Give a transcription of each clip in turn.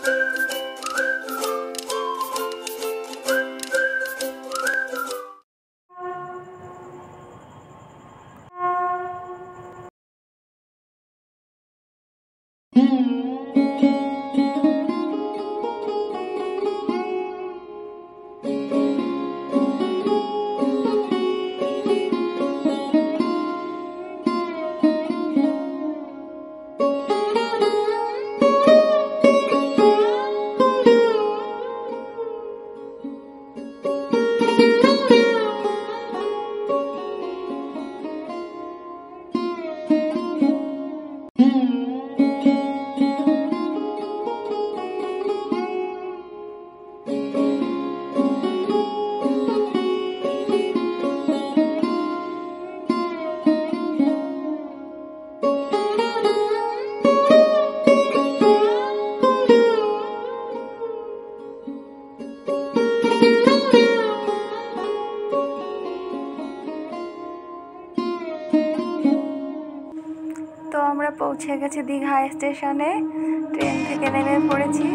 তো আমরা পৌঁছে গেছি দীঘা স্টেশনে, ট্রেন থেকে নেমে পড়েছি।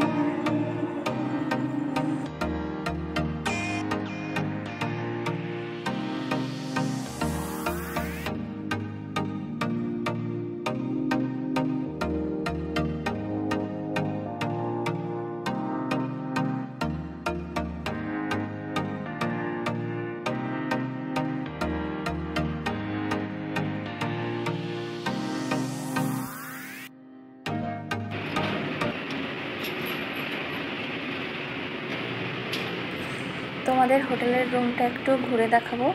তোমাদের হোটেলের রুমটা একটু ঘুরে দেখাবো,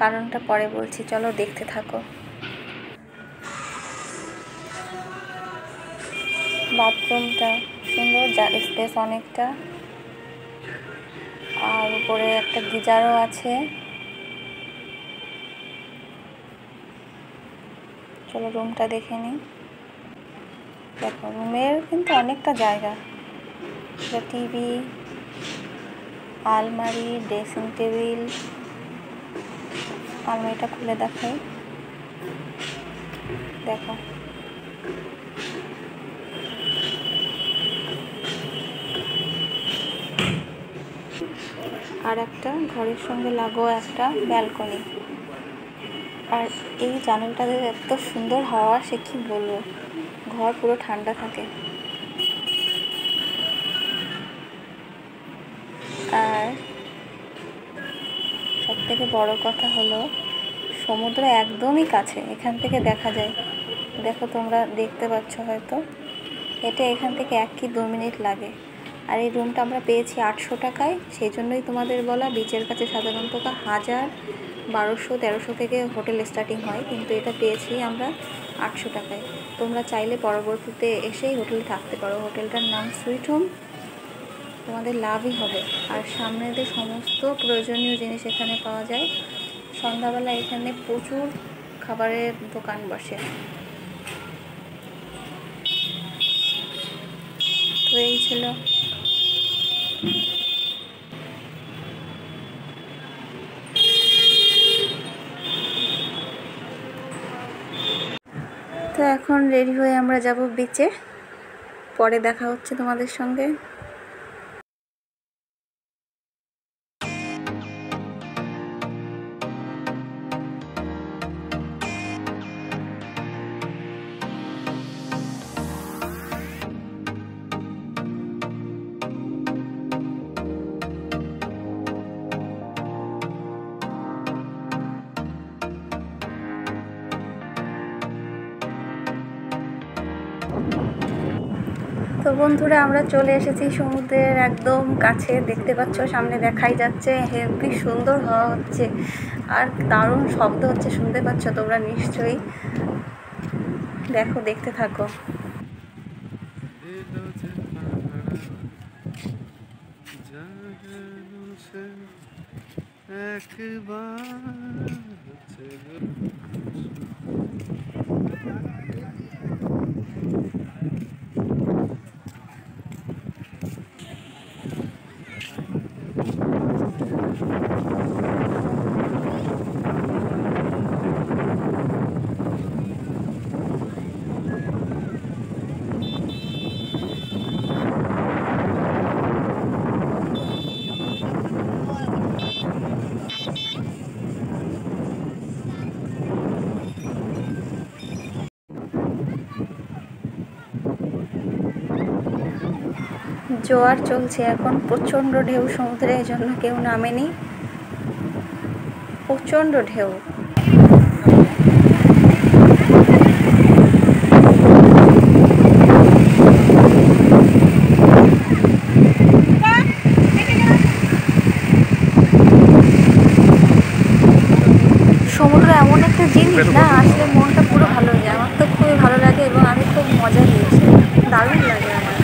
কারণটা পরে বলছি, চলো দেখতে থাকো। বাথরুমটা সুন্দর, যা স্পেস অনেকটা, আর উপরে একটা গিজারও আছে। চলো রুমটা দেখে নিই। দেখো রুমের কিন্তু অনেকটা জায়গা, টিভি, আলমারি, ড্রেসিং টেবিল। আলমারিটা খুলে দেখাই, দেখো আর একটা ঘরের সঙ্গে লাগোয়া একটা ব্যালকনি। আর এই জানালাটাতে এত সুন্দর হাওয়া, সে কি বলবো, ঘর পুরো ঠান্ডা থাকে। আর সব থেকে বড় কথা হলো সমুদ্র একদমই কাছে, এখান থেকে দেখা যায়। দেখো তোমরা দেখতে পাচ্ছ হয়তো, এটা এখান থেকে 1 কি 2 মিনিট লাগে। আর এই রুমটা আমরা পেয়েছি 800 টাকায়। সেই জন্যই তোমাদের বলা, বিচের কাছে সাধারণত 1000, 1200, 1300 থেকে হোটেল স্টার্টিং হয়, কিন্তু এটা পেয়েছি আমরা 800 টাকায়। তোমরা চাইলে পরবর্তীতে এসেই হোটেলে থাকতে পারো। হোটেলটার নাম সুইট হোম, তোমাদের লাভই হবে। আর সামনেতে সমস্ত প্রয়োজনীয় জিনিস এখানে পাওয়া যায়। সন্ধ্যাবেলা এখানে প্রচুর খাবারের দোকান বসে। তো এই ছিল। তো এখন রেডি হয়ে আমরা যাব বিচে, পরে দেখা হচ্ছে তোমাদের সঙ্গে। তো বন্ধুরা, আমরা চলে এসেছি সমুদ্রের একদম কাছে। দেখতে পাচ্ছ সামনে দেখাই যাচ্ছে, হেবি সুন্দর হাওয়া হচ্ছে আর দারুণ শব্দ হচ্ছে, শুনতে পাচ্ছ তোমরা নিশ্চয়ই। দেখো, দেখতে থাকো। জোয়ার চলছে এখন, প্রচণ্ড ঢেউ সমুদ্রে, এই জন্য কেউ নামেনি। প্রচণ্ড ঢেউ। সমুদ্র এমন একটা জিনিস না, আসলে মনটা পুরো ভালো হয়ে যায়। আমার তো খুবই ভালো লাগে এবং আমি খুব মজা নিয়েছি, দারুণ লাগে আমার।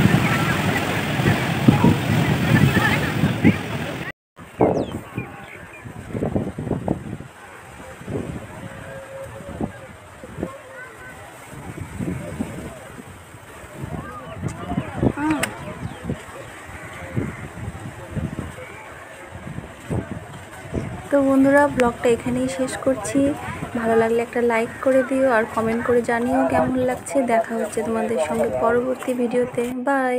তো বন্ধুরা, ব্লগটা এখানেই শেষ করছি। ভালো লাগলে একটা লাইক করে দিও আর কমেন্ট করে জানিও কেমন লাগছে। দেখা হচ্ছে তোমাদের সঙ্গে পরবর্তী ভিডিওতে। বাই।